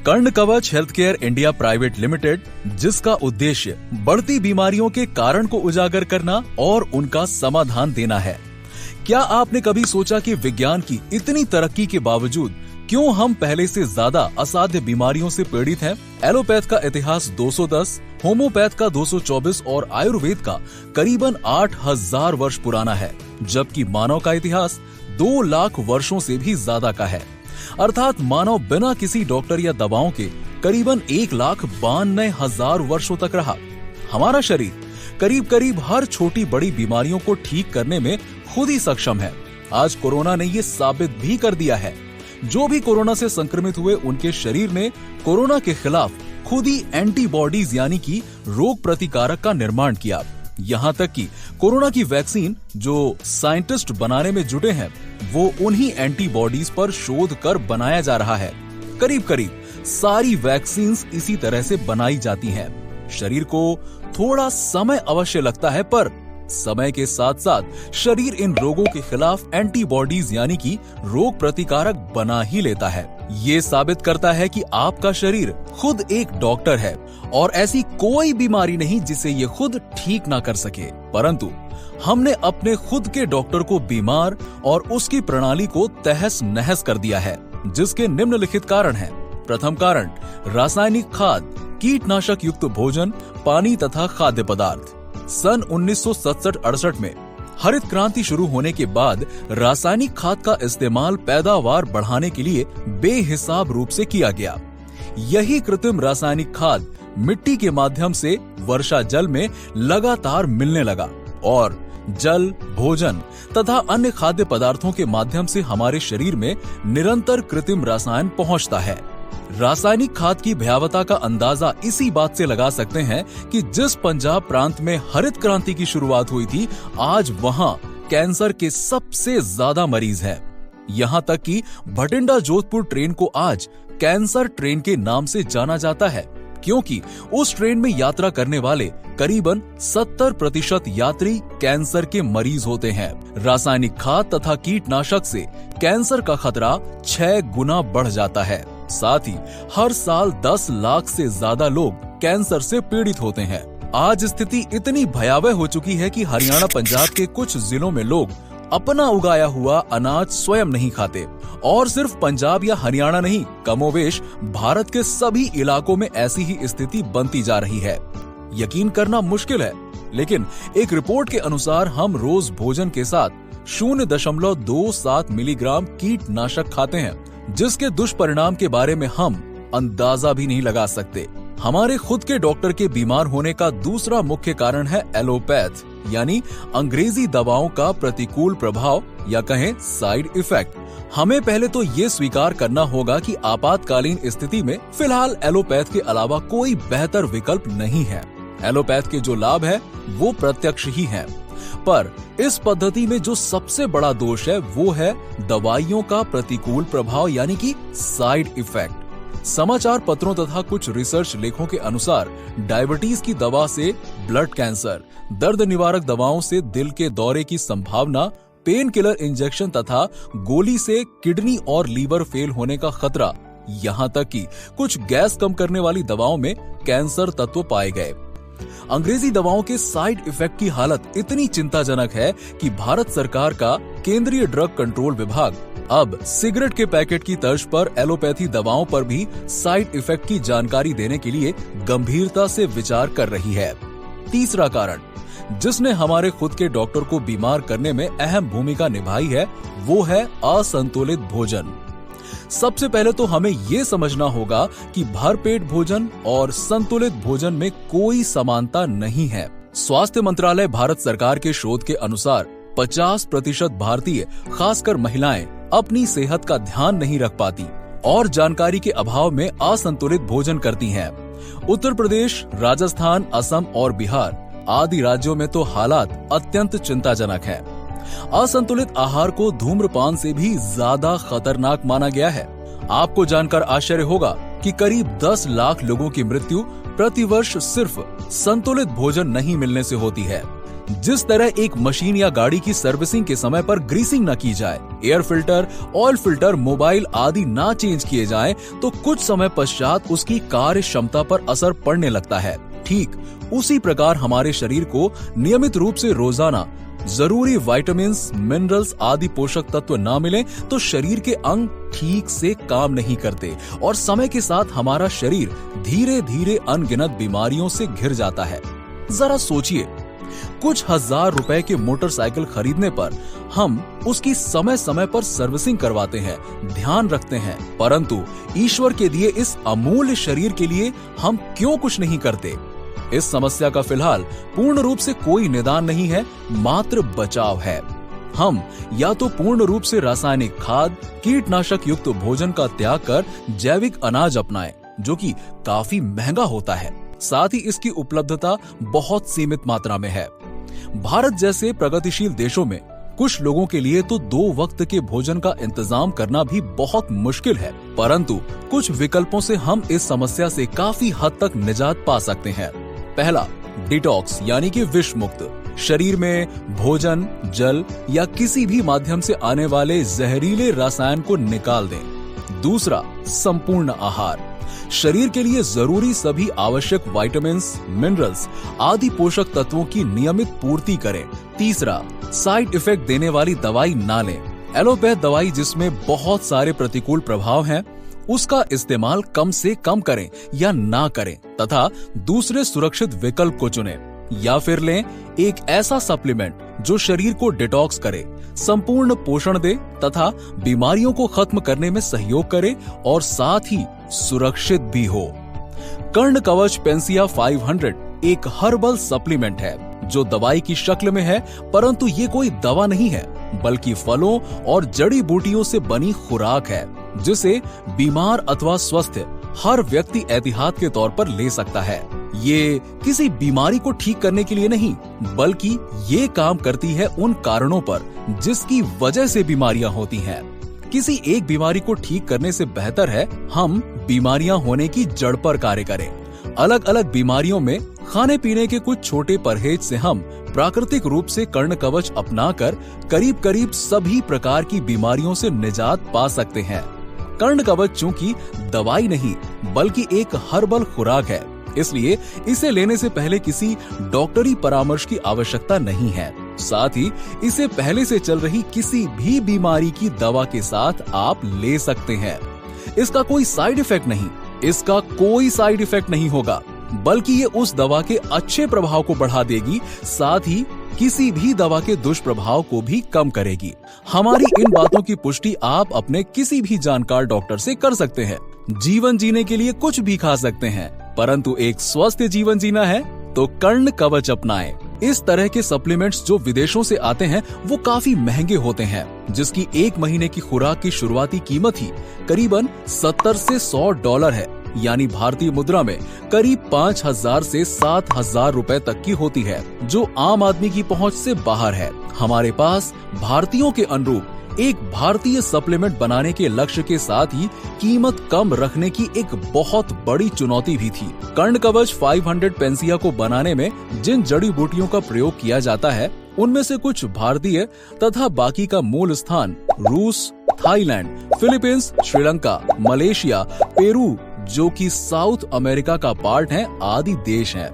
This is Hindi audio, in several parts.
कर्ण कवच health care India private limited, जिसका उद्देश्य बढ़ती बीमारियों के कारण को उजागर करना और उनका समाधान देना है। क्या आपने कभी सोचा कि विज्ञान की इतनी तरक्की के बावजूद क्यों हम पहले से ज्यादा असाध्य बीमारियों से पीड़ित हैं? एलोपैथ का इतिहास 210, होम्योपैथ का 224 और आयुर्वेद का करीबन 8000 वर्ष पुराना है, जबकि मानव का इतिहास 2 लाख वर्षों से भी ज्यादा का है। अर्थात मानव बिना किसी डॉक्टर या दवाओं के करीबन 1,92,000 वर्षों तक रहा। हमारा शरीर करीब करीब हर छोटी बड़ी बीमारियों को ठीक करने में खुद ही सक्षम है। आज कोरोना ने ये साबित भी कर दिया है। जो भी कोरोना से संक्रमित हुए, उनके शरीर ने कोरोना के खिलाफ खुद ही एंटीबॉडीज यानी कि रोग प्रतिकारक का निर्माण किया। यहाँ तक कि कोरोना की वैक्सीन जो साइंटिस्ट बनाने में जुटे हैं, वो उन्हीं एंटीबॉडीज पर शोध कर बनाया जा रहा है। करीब करीब सारी वैक्सीन्स इसी तरह से बनाई जाती हैं। शरीर को थोड़ा समय अवश्य लगता है, पर समय के साथ साथ शरीर इन रोगों के खिलाफ एंटीबॉडीज यानी कि रोग प्रतिकारक बना ही लेता है। ये साबित करता है कि आपका शरीर खुद एक डॉक्टर है और ऐसी कोई बीमारी नहीं जिसे ये खुद ठीक ना कर सके। परंतु हमने अपने खुद के डॉक्टर को बीमार और उसकी प्रणाली को तहस नहस कर दिया है, जिसके निम्नलिखित कारण हैं। प्रथम कारण, रासायनिक खाद, कीटनाशक युक्त भोजन, पानी तथा खाद्य पदार्थ। सन 1967-68 में हरित क्रांति शुरू होने के बाद रासायनिक खाद का इस्तेमाल पैदावार बढ़ाने के लिए बेहिसाब रूप से किया गया। यही कृत्रिम रासायनिक खाद मिट्टी के माध्यम से वर्षा जल में लगातार मिलने लगा और जल, भोजन तथा अन्य खाद्य पदार्थों के माध्यम से हमारे शरीर में निरंतर कृत्रिम रसायन पहुंचता है। रासायनिक खाद की भयावता का अंदाजा इसी बात से लगा सकते हैं कि जिस पंजाब प्रांत में हरित क्रांति की शुरुआत हुई थी, आज वहां कैंसर के सबसे ज्यादा मरीज हैं। यहाँ तक कि भटिंडा जोधपुर ट्रेन को आज कैंसर ट्रेन के नाम से जाना जाता है, क्योंकि उस ट्रेन में यात्रा करने वाले करीबन 70% यात्री कैंसर के मरीज होते हैं। रासायनिक खाद तथा कीटनाशक से कैंसर का खतरा 6 गुना बढ़ जाता है। साथ ही हर साल 10 लाख से ज्यादा लोग कैंसर से पीड़ित होते हैं। आज स्थिति इतनी भयावह हो चुकी है कि हरियाणा, पंजाब के कुछ जिलों में लोग अपना उगाया हुआ अनाज स्वयं नहीं खाते। और सिर्फ पंजाब या हरियाणा नहीं, कमोवेश भारत के सभी इलाकों में ऐसी ही स्थिति बनती जा रही है। यकीन करना मुश्किल है, लेकिन एक रिपोर्ट के अनुसार हम रोज भोजन के साथ 0.27 मिलीग्राम कीटनाशक खाते हैं, जिसके दुष्परिणाम के बारे में हम अंदाजा भी नहीं लगा सकते। हमारे खुद के डॉक्टर के बीमार होने का दूसरा मुख्य कारण है एलोपैथ यानी अंग्रेजी दवाओं का प्रतिकूल प्रभाव या कहें साइड इफेक्ट। हमें पहले तो ये स्वीकार करना होगा कि आपातकालीन स्थिति में फिलहाल एलोपैथ के अलावा कोई बेहतर विकल्प नहीं है। एलोपैथ के जो लाभ है वो प्रत्यक्ष ही है, पर इस पद्धति में जो सबसे बड़ा दोष है वो है दवाइयों का प्रतिकूल प्रभाव यानी कि साइड इफेक्ट। समाचार पत्रों तथा कुछ रिसर्च लेखों के अनुसार डायबिटीज की दवा से ब्लड कैंसर, दर्द निवारक दवाओं से दिल के दौरे की संभावना, पेन किलर इंजेक्शन तथा गोली से किडनी और लीवर फेल होने का खतरा, यहाँ तक कि कुछ गैस कम करने वाली दवाओं में कैंसर तत्व पाए गए। अंग्रेजी दवाओं के साइड इफेक्ट की हालत इतनी चिंताजनक है कि भारत सरकार का केंद्रीय ड्रग कंट्रोल विभाग अब सिगरेट के पैकेट की तर्ज पर एलोपैथी दवाओं पर भी साइड इफेक्ट की जानकारी देने के लिए गंभीरता से विचार कर रही है। तीसरा कारण, जिसने हमारे खुद के डॉक्टर को बीमार करने में अहम भूमिका निभाई है, वो है असंतुलित भोजन। सबसे पहले तो हमें ये समझना होगा कि भरपेट भोजन और संतुलित भोजन में कोई समानता नहीं है। स्वास्थ्य मंत्रालय भारत सरकार के शोध के अनुसार 50% भारतीय, खासकर महिलाएं, अपनी सेहत का ध्यान नहीं रख पाती और जानकारी के अभाव में असंतुलित भोजन करती हैं। उत्तर प्रदेश, राजस्थान, असम और बिहार आदि राज्यों में तो हालात अत्यंत चिंताजनक है। असंतुलित आहार को धूम्रपान से भी ज्यादा खतरनाक माना गया है। आपको जानकर आश्चर्य होगा कि करीब 10 लाख लोगों की मृत्यु प्रतिवर्ष सिर्फ संतुलित भोजन नहीं मिलने से होती है। जिस तरह एक मशीन या गाड़ी की सर्विसिंग के समय पर ग्रीसिंग न की जाए, air filter, oil filter, mobile आदि ना चेंज किए जाएं, तो कुछ समय पश्चात उसकी कार्य क्षमता पर असर पड़ने लगता है। ठीक उसी प्रकार हमारे शरीर को नियमित रूप से रोजाना जरूरी विटामिन्स, मिनरल्स आदि पोषक तत्व ना मिले तो शरीर के अंग ठीक से काम नहीं करते और समय के साथ हमारा शरीर धीरे धीरे अनगिनत बीमारियों से घिर जाता है। जरा सोचिए, कुछ हजार रुपए के मोटरसाइकिल खरीदने पर हम उसकी समय समय पर सर्विसिंग करवाते हैं, ध्यान रखते हैं, परंतु ईश्वर के दिए इस अमूल्य शरीर के लिए हम क्यों कुछ नहीं करते? इस समस्या का फिलहाल पूर्ण रूप से कोई निदान नहीं है, मात्र बचाव है। हम या तो पूर्ण रूप से रासायनिक खाद, कीटनाशक युक्त भोजन का त्याग कर जैविक अनाज अपनाएं, जो कि काफी महंगा होता है, साथ ही इसकी उपलब्धता बहुत सीमित मात्रा में है। भारत जैसे प्रगतिशील देशों में कुछ लोगों के लिए तो 2 वक्त के भोजन का इंतजाम करना भी बहुत मुश्किल है, परंतु कुछ विकल्पों से हम इस समस्या से काफी हद तक निजात पा सकते हैं। पहला, डिटॉक्स यानी कि विष मुक्त। शरीर में भोजन, जल या किसी भी माध्यम से आने वाले जहरीले रसायन को निकाल दें। दूसरा, संपूर्ण आहार। शरीर के लिए जरूरी सभी आवश्यक विटामिन्स, मिनरल्स आदि पोषक तत्वों की नियमित पूर्ति करें। तीसरा, साइड इफेक्ट देने वाली दवाई ना लें। एलोपैथ दवाई जिसमें बहुत सारे प्रतिकूल प्रभाव हैं, उसका इस्तेमाल कम से कम करें या ना करें तथा दूसरे सुरक्षित विकल्प को चुनें। या फिर लें एक ऐसा सप्लीमेंट जो शरीर को डिटॉक्स करे, संपूर्ण पोषण दे तथा बीमारियों को खत्म करने में सहयोग करे और साथ ही सुरक्षित भी हो। कर्ण कवच पेंसिया 500 एक हर्बल सप्लीमेंट है जो दवाई की शक्ल में है, परंतु ये कोई दवा नहीं है बल्कि फलों और जड़ी बूटियों से बनी खुराक है, जिसे बीमार अथवा स्वस्थ हर व्यक्ति एहतियात के तौर पर ले सकता है। ये किसी बीमारी को ठीक करने के लिए नहीं, बल्कि ये काम करती है उन कारणों पर जिसकी वजह से बीमारियां होती हैं। किसी एक बीमारी को ठीक करने से बेहतर है हम बीमारियां होने की जड़ पर कार्य करें। अलग अलग बीमारियों में खाने पीने के कुछ छोटे परहेज से हम प्राकृतिक रूप से कर्ण कवच अपनाकर करीब करीब सभी प्रकार की बीमारियों से निजात पा सकते हैं। कर्ण कवच चूंकि दवाई नहीं बल्कि एक हर्बल खुराक है, इसलिए इसे लेने से पहले किसी डॉक्टरी परामर्श की आवश्यकता नहीं है। साथ ही इसे पहले से चल रही किसी भी बीमारी की दवा के साथ आप ले सकते हैं। इसका कोई साइड इफेक्ट नहीं होगा, बल्कि ये उस दवा के अच्छे प्रभाव को बढ़ा देगी, साथ ही किसी भी दवा के दुष्प्रभाव को भी कम करेगी। हमारी इन बातों की पुष्टि आप अपने किसी भी जानकार डॉक्टर से कर सकते हैं। जीवन जीने के लिए कुछ भी खा सकते हैं, परंतु एक स्वस्थ जीवन जीना है तो कर्ण कवच अपनाएं। इस तरह के सप्लीमेंट्स जो विदेशों से आते हैं वो काफी महंगे होते हैं, जिसकी 1 महीने की खुराक की शुरुआती कीमत ही करीबन 70 से $100 है, यानी भारतीय मुद्रा में करीब 5,000 से 7,000 रुपए तक की होती है, जो आम आदमी की पहुंच से बाहर है। हमारे पास भारतीयों के अनुरूप एक भारतीय सप्लीमेंट बनाने के लक्ष्य के साथ ही कीमत कम रखने की एक बहुत बड़ी चुनौती भी थी। कर्ण कवच 500 पेंसिया को बनाने में जिन जड़ी बूटियों का प्रयोग किया जाता है, उनमें से कुछ भारतीय तथा बाकी का मूल स्थान रूस, Thailand, Philippines, Sri Lanka, Malaysia, Peru जो कि साउथ अमेरिका का पार्ट है आदि देश हैं।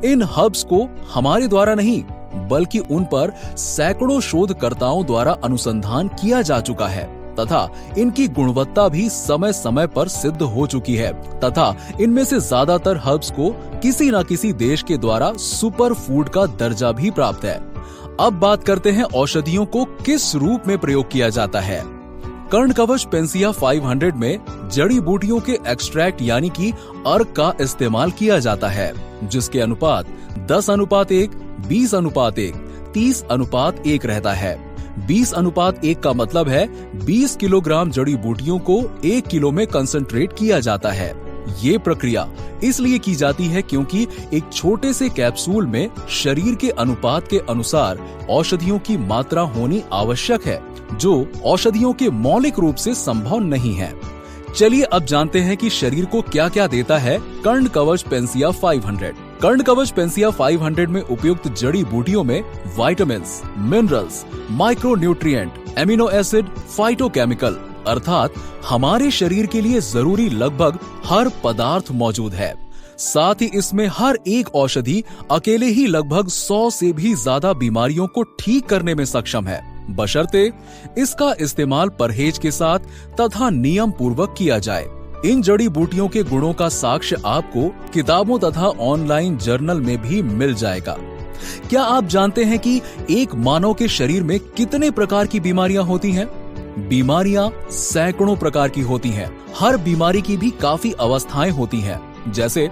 इन हब्स को हमारे द्वारा नहीं बल्कि उन पर सैकड़ों शोधकर्ताओं द्वारा अनुसंधान किया जा चुका है तथा इनकी गुणवत्ता भी समय समय पर सिद्ध हो चुकी है तथा इनमें से ज्यादातर हर्ब्स को किसी न किसी देश के द्वारा सुपर फूड का दर्जा भी प्राप्त है। अब बात करते हैं औषधियों को किस रूप में प्रयोग किया जाता है। कर्ण कवच पेंसिया 500 में जड़ी बूटियों के एक्सट्रैक्ट यानी कि अर्क का इस्तेमाल किया जाता है, जिसके अनुपात 10:1, 20:1, 30:1 रहता है। 20:1 का मतलब है 20 किलोग्राम जड़ी बूटियों को 1 किलो में कंसंट्रेट किया जाता है। ये प्रक्रिया इसलिए की जाती है क्योंकि एक छोटे से कैप्सूल में शरीर के अनुपात के अनुसार औषधियों की मात्रा होनी आवश्यक है, जो औषधियों के मौलिक रूप से संभव नहीं है। चलिए अब जानते हैं कि शरीर को क्या क्या देता है कर्ण कवच पेंसिया 500। कर्णकवच पेंसिया 500 में उपयुक्त जड़ी बूटियों में vitamins, minerals, micronutrient, amino acid, phytochemical अर्थात हमारे शरीर के लिए जरूरी लगभग हर पदार्थ मौजूद है। साथ ही इसमें हर एक औषधि अकेले ही लगभग 100 से भी ज्यादा बीमारियों को ठीक करने में सक्षम है, बशर्ते इसका इस्तेमाल परहेज के साथ तथा नियम पूर्वक किया जाए। इन जड़ी बूटियों के गुणों का साक्ष्य आपको किताबों तथा ऑनलाइन जर्नल में भी मिल जाएगा। क्या आप जानते हैं कि एक मानव के शरीर में कितने प्रकार की बीमारियां होती हैं? बीमारियां सैकड़ों प्रकार की होती हैं। हर बीमारी की भी काफी अवस्थाएं होती हैं। जैसे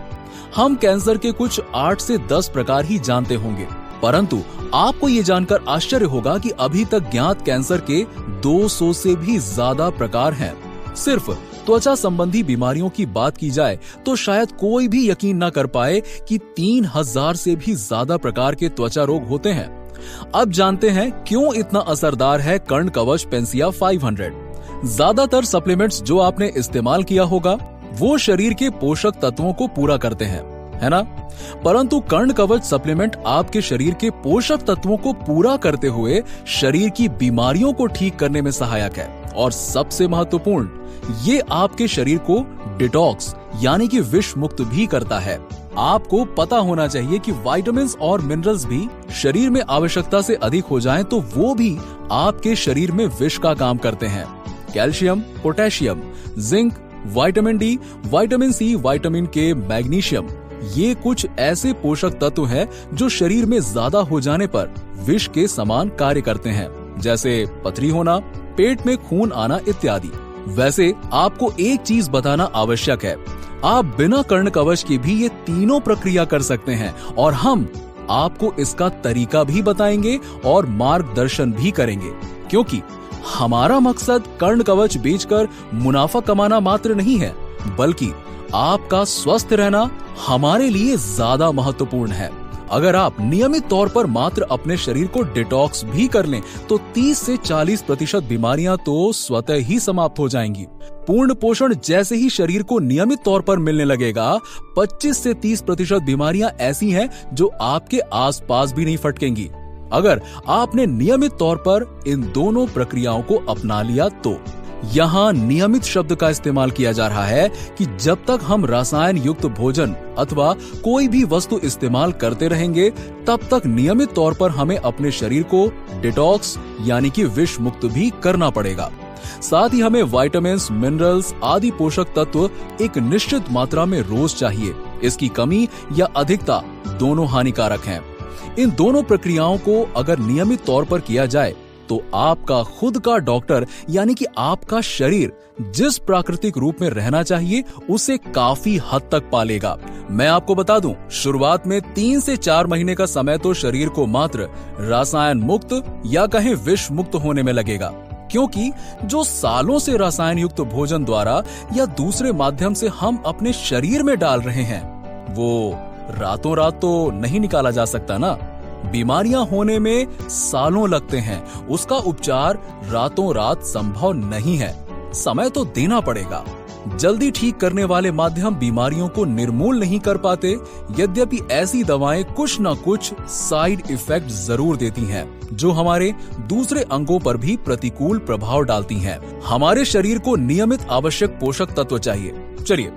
हम कैंसर के कुछ 8 से 10 प्रकार ही जानते होंगे, परंतु आपको ये जानकर आश्चर्य होगा कि अभी तक ज्ञात कैंसर के 200 से भी ज्यादा प्रकार हैं। सिर्फ त्वचा संबंधी बीमारियों की बात की जाए तो शायद कोई भी यकीन न कर पाए कि 3000 से भी ज्यादा प्रकार के त्वचा रोग होते हैं। अब जानते हैं क्यों इतना असरदार है कर्णकवच पेंसिया 500। ज्यादातर सप्लीमेंट्स जो आपने इस्तेमाल किया होगा वो शरीर के पोषक तत्वों को पूरा करते हैं, है ना? परंतु कर्णकवच सप्लीमेंट आपके शरीर के पोषक तत्वों को पूरा करते हुए शरीर की बीमारियों को ठीक करने में सहायक है। और सबसे महत्वपूर्ण, ये आपके शरीर को डिटॉक्स यानी कि विष मुक्त भी करता है। आपको पता होना चाहिए कि विटामिन्स और मिनरल्स भी शरीर में आवश्यकता से अधिक हो जाएं तो वो भी आपके शरीर में विष का काम करते हैं। Calcium, potassium, zinc, vitamin D, vitamin C, vitamin K, magnesium, ये कुछ ऐसे पोषक तत्व हैं जो शरीर में ज्यादा हो जाने पर विष के समान कार्य करते हैं, जैसे पथरी होना, पेट में खून आना इत्यादि। वैसे आपको एक चीज बताना आवश्यक है, आप बिना कर्णकवच के भी ये तीनों प्रक्रिया कर सकते हैं और हम आपको इसका तरीका भी बताएंगे और मार्गदर्शन भी करेंगे, क्योंकि हमारा मकसद कर्णकवच बेचकर मुनाफा कमाना मात्र नहीं है, बल्कि आपका स्वस्थ रहना हमारे लिए ज्यादा महत्वपूर्ण है। अगर आप नियमित तौर पर मात्र अपने शरीर को डिटॉक्स भी कर लें तो 30 से 40% बीमारियां तो स्वतः ही समाप्त हो जाएंगी। पूर्ण पोषण जैसे ही शरीर को नियमित तौर पर मिलने लगेगा, 25 से 30% बीमारियां ऐसी हैं जो आपके आसपास भी नहीं फटकेंगी। अगर आपने नियमित तौर पर इन दोनों प्रक्रियाओं को अपना लिया तो। यहाँ नियमित शब्द का इस्तेमाल किया जा रहा है कि जब तक हम रसायन युक्त भोजन अथवा कोई भी वस्तु इस्तेमाल करते रहेंगे तब तक नियमित तौर पर हमें अपने शरीर को डिटॉक्स यानी कि विष मुक्त भी करना पड़ेगा। साथ ही हमें विटामिन्स, मिनरल्स आदि पोषक तत्व एक निश्चित मात्रा में रोज चाहिए। इसकी कमी या अधिकता दोनों हानिकारक हैं। इन दोनों प्रक्रियाओं को अगर नियमित तौर पर किया जाए तो आपका खुद का डॉक्टर यानी कि आपका शरीर जिस प्राकृतिक रूप में रहना चाहिए उसे काफी हद तक पालेगा। मैं आपको बता दूं, शुरुआत में 3 से 4 महीने का समय तो शरीर को मात्र रसायन मुक्त या कहें विष मुक्त होने में लगेगा, क्योंकि जो सालों से रसायन युक्त भोजन द्वारा या दूसरे माध्यम से हम अपने शरीर में डाल रहे हैं वो रातों रात तो नहीं निकाला जा सकता ना। बीमारियां होने में सालों लगते हैं, उसका उपचार रातों रात संभव नहीं है, समय तो देना पड़ेगा। जल्दी ठीक करने वाले माध्यम बीमारियों को निर्मूल नहीं कर पाते, यद्यपि ऐसी दवाएं कुछ न कुछ साइड इफेक्ट जरूर देती हैं, जो हमारे दूसरे अंगों पर भी प्रतिकूल प्रभाव डालती हैं। हमारे शरीर को नियमित आवश्यक पोषक तत्व चाहिए। चलिए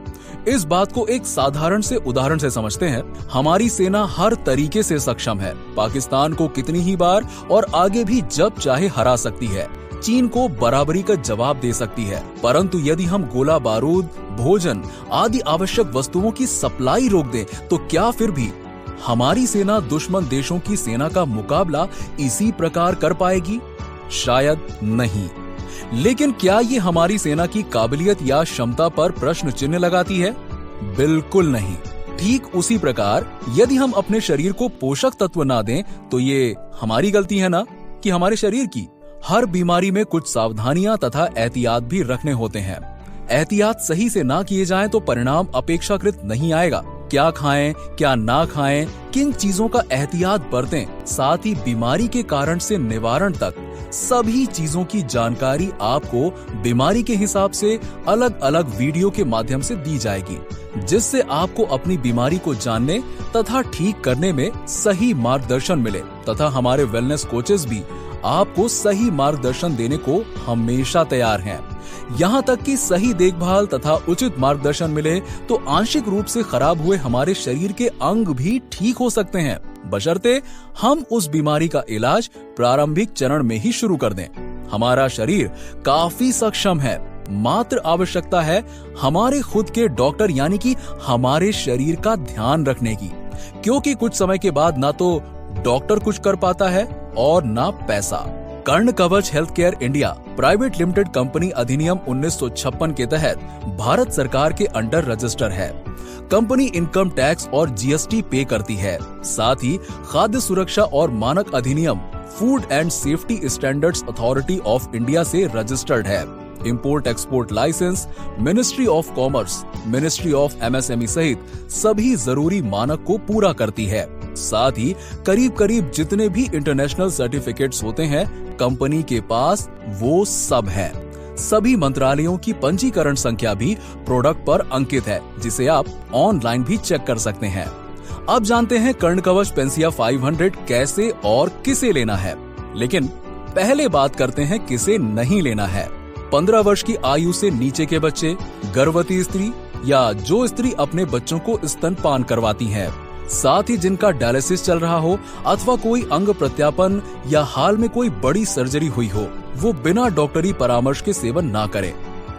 इस बात को एक साधारण से उदाहरण से समझते हैं। हमारी सेना हर तरीके से सक्षम है, पाकिस्तान को कितनी ही बार और आगे भी जब चाहे हरा सकती है, चीन को बराबरी का जवाब दे सकती है, परंतु यदि हम गोला बारूद, भोजन आदि आवश्यक वस्तुओं की सप्लाई रोक दें तो क्या फिर भी हमारी सेना दुश्मन देशों की सेना का मुकाबला इसी प्रकार कर पाएगी? शायद नहीं। लेकिन क्या ये हमारी सेना की काबिलियत या क्षमता पर प्रश्न चिन्ह लगाती है? बिल्कुल नहीं। ठीक उसी प्रकार यदि हम अपने शरीर को पोषक तत्व ना दें तो ये हमारी गलती है ना कि हमारे शरीर की? हर बीमारी में कुछ सावधानियां तथा एहतियात भी रखने होते हैं। एहतियात सही से ना किए जाएं तो परिणाम अपेक्षाकृत नहीं आएगा। क्या खाएं, क्या ना खाएं, किन चीजों का एहतियात बरतें, साथ ही बीमारी के कारण से निवारण तक सभी चीजों की जानकारी आपको बीमारी के हिसाब से अलग अलग वीडियो के माध्यम से दी जाएगी, जिससे आपको अपनी बीमारी को जानने तथा ठीक करने में सही मार्गदर्शन मिले तथा हमारे वेलनेस कोचेस भी आपको सही मार्गदर्शन देने को हमेशा तैयार हैं। यहाँ तक कि सही देखभाल तथा उचित मार्गदर्शन मिले तो आंशिक रूप से खराब हुए हमारे शरीर के अंग भी ठीक हो सकते हैं, बशर्ते हम उस बीमारी का इलाज प्रारंभिक चरण में ही शुरू कर दें। हमारा शरीर काफी सक्षम है, मात्र आवश्यकता है हमारे खुद के डॉक्टर यानी कि हमारे शरीर का ध्यान रखने की, क्योंकि कुछ समय के बाद ना तो डॉक्टर कुछ कर पाता है और ना पैसा। कर्ण कवच health care India private limited company अधिनियम 1956 के तहत भारत सरकार के अंडर रजिस्टर है। कंपनी इनकम टैक्स और जीएसटी पे करती है। साथ ही खाद्य सुरक्षा और मानक अधिनियम food and safety standards authority of India से रजिस्टर्ड है। Import export licence, ministry of commerce, ministry of MSME सहित सभी जरूरी मानक को पूरा करती है। साथ ही करीब करीब जितने भी इंटरनेशनल सर्टिफिकेट्स होते हैं कंपनी के पास वो सब है। सभी मंत्रालयों की पंजीकरण संख्या भी प्रोडक्ट पर अंकित है, जिसे आप ऑनलाइन भी चेक कर सकते हैं। अब जानते हैं कर्ण कवच पेंसिया 500 कैसे और किसे लेना है। लेकिन पहले बात करते हैं किसे नहीं लेना है। 15 वर्ष की आयु से नीचे के बच्चे, गर्भवती स्त्री या जो स्त्री अपने बच्चों को स्तनपान करवाती है, साथ ही जिनका डायलिसिस चल रहा हो अथवा कोई अंग प्रत्यापन या हाल में कोई बड़ी सर्जरी हुई हो, वो बिना डॉक्टरी परामर्श के सेवन ना करें।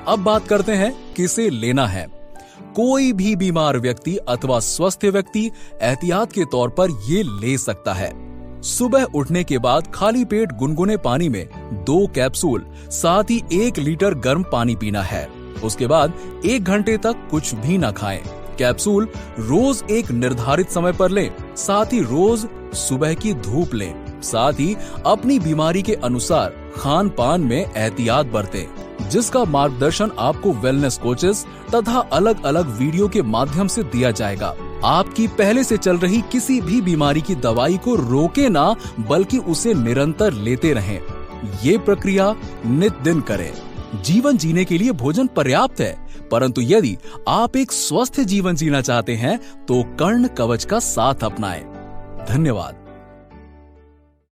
अब बात करते हैं किसे लेना है। कोई भी बीमार व्यक्ति अथवा स्वस्थ व्यक्ति एहतियात के तौर पर ये ले सकता है। सुबह उठने के बाद खाली पेट गुनगुने पानी में 2 कैप्सूल, साथ ही 1 लीटर गर्म पानी पीना है। उसके बाद 1 घंटे तक कुछ भी न खाएं। कैप्सूल रोज एक निर्धारित समय पर लें, साथ ही रोज सुबह की धूप लें। साथ ही अपनी बीमारी के अनुसार खान पान में एहतियात बरतें, जिसका मार्गदर्शन आपको वेलनेस कोचेस तथा अलग अलग वीडियो के माध्यम से दिया जाएगा। आपकी पहले से चल रही किसी भी बीमारी की दवाई को रोके ना, बल्कि उसे निरंतर लेते रहें। ये प्रक्रिया नित दिन करें। जीवन जीने के लिए भोजन पर्याप्त है, परंतु यदि आप एक स्वस्थ जीवन जीना चाहते हैं तो कर्ण कवच का साथ अपनाएं। धन्यवाद।